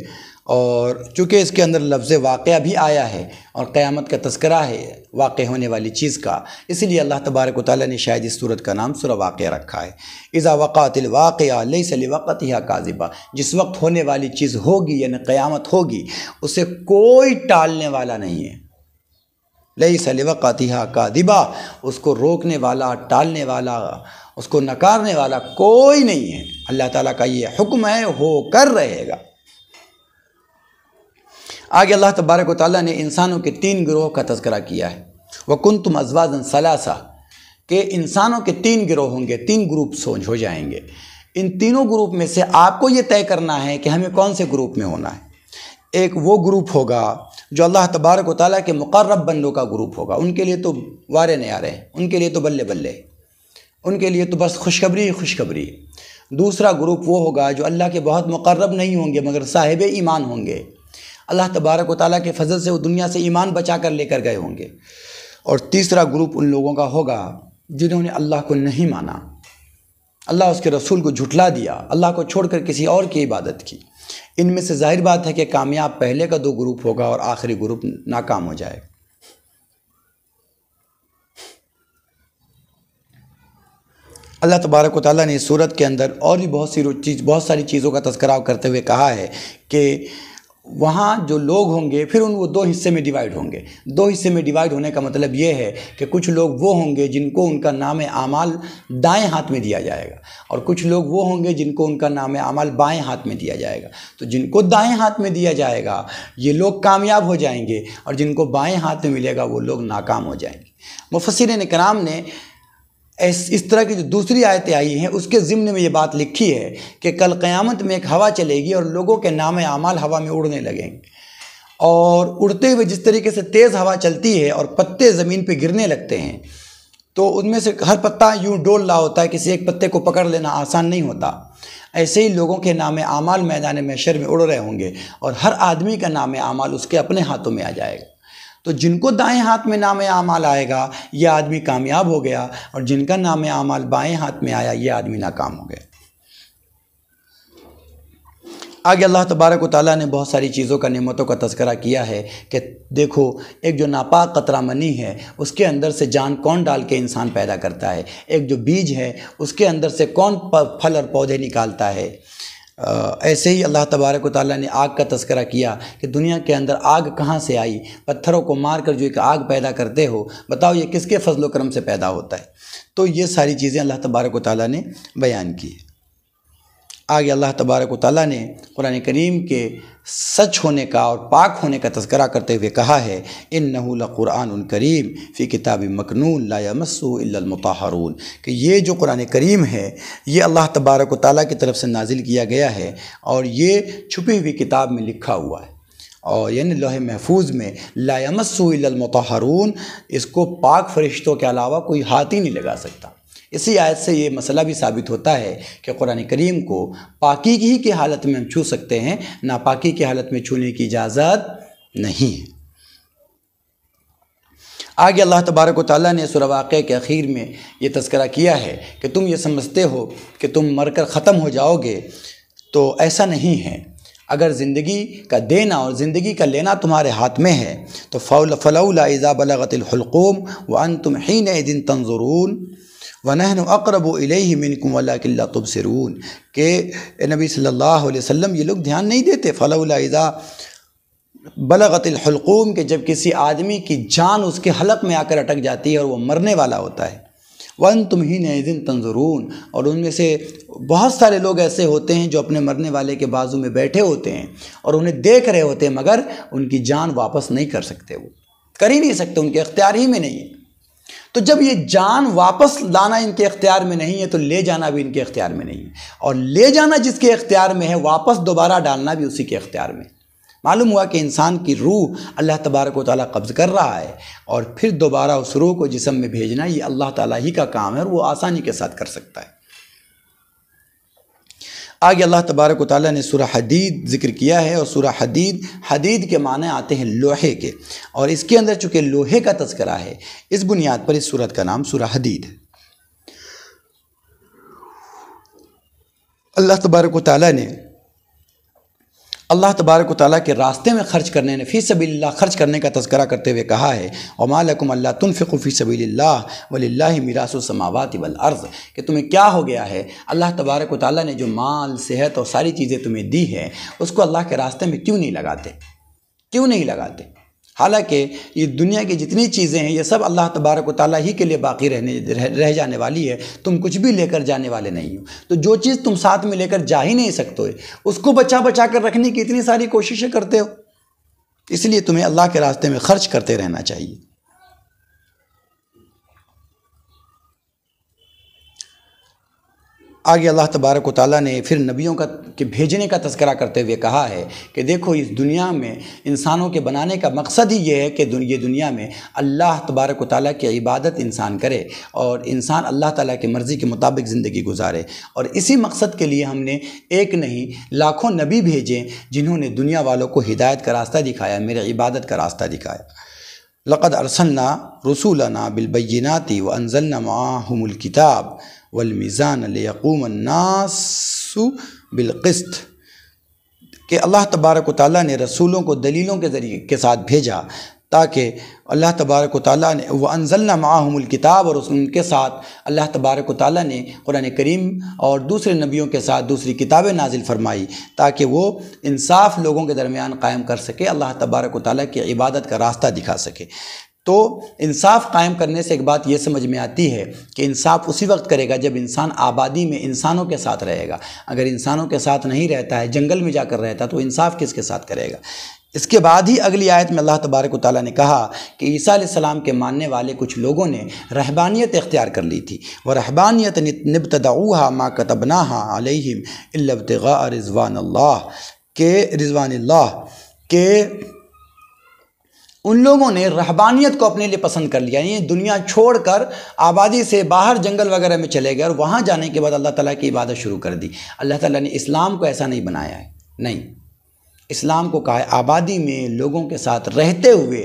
اور چونکہ اس کے اندر لفظ واقعہ بھی آیا ہے اور قیامت کا تذکرہ ہے واقع ہونے والی چیز کا، اسی لیے اللہ تبارک و تعالیٰ نے شاید اس سورت کا نام سورہ واقعہ رکھا ہے۔ اذا وقعت الواقعہ لیس لوقتها کاذبہ، جس وقت ہونے والی چیز ہوگی یعنی قیامت ہوگی، اسے کوئی ٹالنے والا نہیں ہے۔ لیس لوقتها کاذبہ، اس کو روکنے والا، ٹالنے والا، اس کو نکارنے والا کوئی نہیں ہے۔ اللہ تعالیٰ کا یہ حکم ہے، ہو کر رہے گا۔ آگے اللہ تبارک و تعالیٰ نے انسانوں کے 3 گروہ کا تذکرہ کیا ہے، وَكُنْتُمْ أَزْوَاجًا ثَلَاثَةً، کہ انسانوں کے 3 گروہ ہوں گے، 3 گروپ ہو جائیں گے۔ ان تینوں گروپ میں سے آپ کو یہ طے کرنا ہے کہ ہمیں کون سے گروپ میں ہونا ہے۔ ایک وہ گروپ ہوگا جو اللہ تبارک و تعالیٰ کے مقرب بندوں کا گروپ ہوگا، ان کے لیے تو وارے نیارے ہیں، ان کے لیے تو بلے بلے، ان کے لیے تو بس خوشخبری خوشخبری۔ دوسرا گروپ وہ ہوگا جو اللہ کے بہت مقرب نہیں ہوں گے مگر صاحب ایمان ہوں گے، اللہ تبارک و تعالیٰ کے فضل سے وہ دنیا سے ایمان بچا کر لے کر گئے ہوں گے۔ اور تیسرا گروپ ان لوگوں کا ہوگا جنہوں نے اللہ کو نہیں مانا، اللہ اس کے رسول کو جھٹلا دیا، اللہ کو چھوڑ کر کسی اور کی عبادت کی۔ ان میں سے ظاہر بات ہے کہ کامیاب پہلے کا 2 گروپ ہوگا اور آخری گروپ ناکام ہو جائے گا۔ اللہ تبارک و تعالیٰ نے اس صورت کے اندر اور بھی بہت ساری چیزوں کا تذکرہ کرتے ہوئے کہا ہے کہ وہاں جو لوگ ہوں گے پھر وہ 2 حصے میں ڈیوائیڈ ہوں گے۔ 2 حصے میں ڈیوائیڈ ہونے کا مطلب یہ ہے کہ کچھ لوگ وہ ہوں گے جن کو ان کا نام اعمال دائیں ہاتھ میں دیا جائے گا، اور کچھ لوگ وہ ہوں گے جن کو ان کا نام اعمال بائیں ہاتھ میں دیا جائے گا۔ تو جن کو دائیں ہاتھ میں دیا جائے گا یہ لوگ کامیاب ہو جائیں گے، اور جن کو بائیں ہاتھ میں ملے گا وہ لوگ ناکام ہو جائیں گے۔ مفسرین کرام نے اس طرح کی جو دوسری آیتیں آئی ہیں اس کے ضمن میں یہ بات لکھی ہے کہ کل قیامت میں ایک ہوا چلے گی اور لوگوں کے نام اعمال ہوا میں اڑنے لگیں گے، اور اڑتے ہوئے جس طریقے سے تیز ہوا چلتی ہے اور پتے زمین پہ گرنے لگتے ہیں، تو ان میں سے ہر پتا یوں ڈول رہا ہوتا ہے، کسی ایک پتے کو پکڑ لینا آسان نہیں ہوتا۔ ایسے ہی لوگوں کے نام اعمال میدان محشر میں اڑ رہے ہوں گے، اور ہر آدمی کا نام اعمال اس کے اپنے ہاتھوں میں آ جائے گا۔ تو جن کو دائیں ہاتھ میں نام اعمال آئے گا یہ آدمی کامیاب ہو گیا، اور جن کا نام اعمال بائیں ہاتھ میں آیا یہ آدمی ناکام ہو گیا۔ آگے اللہ تبارک و تعالیٰ نے بہت ساری چیزوں کا، نعمتوں کا تذکرہ کیا ہے کہ دیکھو ایک جو ناپاک قطرہ منی ہے اس کے اندر سے جان کون ڈال کے انسان پیدا کرتا ہے، ایک جو بیج ہے اس کے اندر سے کون پھل اور پودے نکالتا ہے۔ ایسے ہی اللہ تبارک و تعالیٰ نے آگ کا تذکرہ کیا کہ دنیا کے اندر آگ کہاں سے آئی، پتھروں کو مار کر جو ایک آگ پیدا کرتے ہو، بتاؤ یہ کس کے فضل و کرم سے پیدا ہوتا ہے۔ تو یہ ساری چیزیں اللہ تبارک و تعالیٰ نے بیان کی۔ آگے اللہ تبارک و تعالیٰ نے قرآن کریم کے سچ ہونے کا اور پاک ہونے کا تذکرہ کرتے ہوئے کہا ہے انہ لقرآن کریم فی کتاب مکنون لا یمسہ الا المطہرون، کہ یہ جو قرآن کریم ہے یہ اللہ تبارک و تعالیٰ کی طرف سے نازل کیا گیا ہے اور یہ چھپی ہوئی کتاب میں لکھا ہوا ہے، اور یعنی لوح محفوظ میں لا یمسہ الا المطہرون، اس کو پاک فرشتوں کے علاوہ کوئی ہاتھ ہی نہیں لگا سکتا۔ اسی آیت سے یہ مسئلہ بھی ثابت ہوتا ہے کہ قرآن کریم کو پاکیزگی کی حالت میں ہم چھو سکتے ہیں، ناپاکی کی حالت میں چھونے کی اجازت نہیں ہے۔ آگے اللہ تبارک و تعالیٰ نے سورہ واقعہ کے اخیر میں یہ تذکرہ کیا ہے کہ تم یہ سمجھتے ہو کہ تم مر کر ختم ہو جاؤ گے، تو ایسا نہیں ہے۔ اگر زندگی کا دینا اور زندگی کا لینا تمہارے ہاتھ میں ہے تو فلولا اذا بلغت الحلقوم وانتم حینئذ تنظرون وَنَحْنُ أَقْرَبُ إِلَيْهِ مِنْكُمْ وَلَكِنْ لَا تُبْصِرُونَ، کہ نبی صلی اللہ علیہ وسلم یہ لوگ دھیان نہیں دیتے۔ فَلَوْلَا إِذَا بَلَغَتِ الْحُلْقُومِ، کہ جب کسی آدمی کی جان اس کے حلق میں آ کر اٹک جاتی ہے اور وہ مرنے والا ہوتا ہے، وَأَنْتُمْ حِينَئِذٍ تَنظُرُونَ، اور ان میں سے بہت سارے لوگ ایسے ہوتے ہیں جو اپنے مرنے والے کے بازو میں بیٹھے ہوتے ہیں اور انہیں دیکھ رہے ہوتے ہیں، مگر ان کی جان واپس نہیں کر سکتے، وہ کر ہی نہیں سکتے، ان کے اختیار ہی میں نہیں ہے۔ تو جب یہ جان واپس لانا ان کے اختیار میں نہیں ہے تو لے جانا بھی ان کے اختیار میں نہیں ہے، اور لے جانا جس کے اختیار میں ہے واپس دوبارہ ڈالنا بھی اسی کے اختیار میں۔ معلوم ہوا کہ انسان کی روح اللہ تبارک و تعالیٰ قبض کر رہا ہے، اور پھر دوبارہ اس روح کو جسم میں بھیجنا یہ اللہ تعالیٰ ہی کا کام ہے، اور وہ آسانی کے ساتھ کر سکتا ہے۔ آگے اللہ تبارک و تعالیٰ نے سورہ حدید ذکر کیا ہے، اور سورہ حدید کے معنی آتے ہیں لوہے کے، اور اس کے اندر چونکہ لوہے کا تذکرہ ہے اس بنیاد پر اس سورت کا نام سورہ حدید ہے۔ اللہ تبارک و تعالیٰ کے راستے میں خرچ کرنے نے فی سبیل اللہ خرچ کرنے کا تذکرہ کرتے ہوئے کہا ہے وَمَا لَكُمْ أَلَّا تُنْفِقُوا فِي سَبِيلِ اللَّهِ وَلِلَّهِ مِيرَاثُ السَّمَاوَاتِ وَالْأَرْضِ، کہ تمہیں کیا ہو گیا ہے، اللہ تبارک و تعالیٰ نے جو مال، صحت اور ساری چیزیں تمہیں دی ہے اس کو اللہ کے راستے میں کیوں نہیں لگاتے؟ حالانکہ یہ دنیا کی جتنی چیزیں ہیں یہ سب اللہ تبارک و تعالیٰ ہی کے لیے باقی رہ جانے والی ہے، تم کچھ بھی لے کر جانے والے نہیں ہو۔ تو جو چیز تم ساتھ میں لے کر جا ہی نہیں سکتے اس کو بچا کر رکھنے کی اتنی ساری کوششیں کرتے ہو، اس لیے تمہیں اللہ کے راستے میں خرچ کرتے رہنا چاہیے۔ آگے اللہ تبارک و تعالیٰ نے پھر نبیوں کے بھیجنے کا تذکرہ کرتے ہوئے کہا ہے کہ دیکھو اس دنیا میں انسانوں کے بنانے کا مقصد ہی یہ ہے کہ یہ دنیا میں اللہ تبارک و تعالیٰ کی عبادت انسان کرے اور انسان اللہ تعالیٰ کی مرضی کے مطابق زندگی گزارے، اور اسی مقصد کے لیے ہم نے ایک نہیں لاکھوں نبی بھیجے جنہوں نے دنیا والوں کو ہدایت کا راستہ دکھایا، میرے عبادت کا راستہ دکھایا۔ لقد ارسلنا رسولنا بالبینات وانزلنا معاہم الکتاب والمیزان لیقوم الناس بالقسط، کہ اللہ تبارک و تعالیٰ نے رسولوں کو دلیلوں کے ذریعے کے ساتھ بھیجا تاکہ اللہ تبارک و تعالیٰ نے وانزلنا معاہم الکتاب، اور ان کے ساتھ اللہ تبارک و تعالیٰ نے قرآن کریم اور دوسرے نبیوں کے ساتھ دوسری کتابیں نازل فرمائی تاکہ وہ انصاف لوگوں کے درمیان قائم کر سکے، اللہ تبارک و تعالیٰ کی عبادت کا راستہ دکھا سکے۔ تو انصاف قائم کرنے سے ایک بات یہ سمجھ میں آتی ہے کہ انصاف اسی وقت کرے گا جب انسان آبادی میں انسانوں کے ساتھ رہے گا، اگر انسانوں کے ساتھ نہیں رہتا ہے، جنگل میں جا کر رہتا تو انصاف کس کے ساتھ کرے گا؟ اس کے بعد ہی اگلی آیت میں اللہ تبارک و تعالیٰ نے کہا کہ عیسیٰ علیہ السلام کے ماننے والے کچھ لوگوں نے رہبانیت اختیار کر لی تھی، وَرَهْبَانِيَةً ابْتَدَعُوهَا مَا كَتَبْنَاهَا عَلَيْهِمْ إِلَّا ابْتِغَاءَ رِضْوَانِ اللَّهِ، کہ ان لوگوں نے رہبانیت کو اپنے لیے پسند کر لیا، یعنی دنیا چھوڑ کر آبادی سے باہر جنگل وغیرہ میں چلے گئے، اور وہاں جانے کے بعد اللہ تعالیٰ کی عبادت شروع کر دی۔ اللہ تعالیٰ نے اسلام کو ایسا نہیں بنایا ہے، نہیں، اسلام کو کہا ہے آبادی میں لوگوں کے ساتھ رہتے ہوئے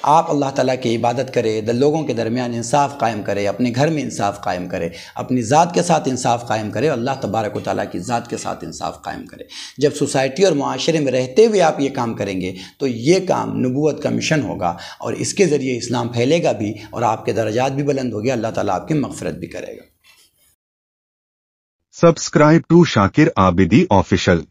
آپ اللہ تعالیٰ کی عبادت کرے، لوگوں کے درمیان انصاف قائم کرے، اپنے گھر میں انصاف قائم کرے، اپنی ذات کے ساتھ انصاف قائم کرے، اور اللہ تبارک و تعالیٰ کی ذات کے ساتھ انصاف قائم کرے۔ جب سوسائٹی اور معاشرے میں رہتے ہوئے آپ یہ کام کریں گے تو یہ کام نبوت کا مشن ہوگا، اور اس کے ذریعے اسلام پھیلے گا بھی اور آپ کے درجات بھی بلند ہو گے، اللہ تعالیٰ آپ کی مغفرت بھی کرے گا۔ Subscribe to Shakir Abidi Official.